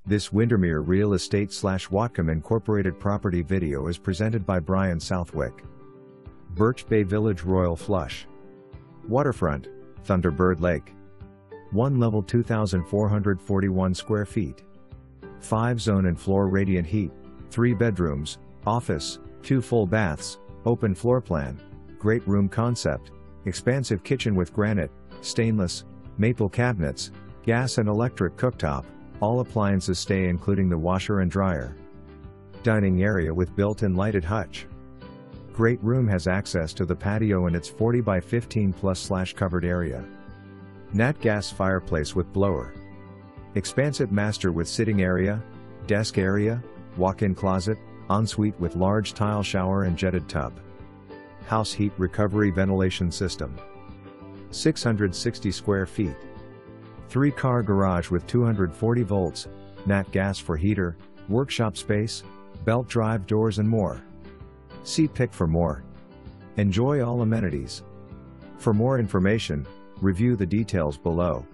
This Windermere Real Estate / Whatcom Incorporated property video is presented by Brian Southwick. Birch Bay Village Royal Flush. Waterfront, Thunderbird Lake. 1 level 2,441 square feet. 5 zone and floor radiant heat, 3 bedrooms, office, 2 full baths, open floor plan, great room concept, expansive kitchen with granite, stainless, maple cabinets, gas and electric cooktop, all appliances stay including the washer and dryer. Dining area with built-in lighted hutch. Great room has access to the patio and its 40 by 15 plus / covered area. Nat gas fireplace with blower. Expansive master with sitting area, desk area, walk-in closet, ensuite with large tile shower and jetted tub. House heat recovery ventilation system. 660 square feet. 3-car garage with 240 volts, nat gas for heater, workshop space, belt drive doors and more. See pic for more. Enjoy all amenities. For more information, review the details below.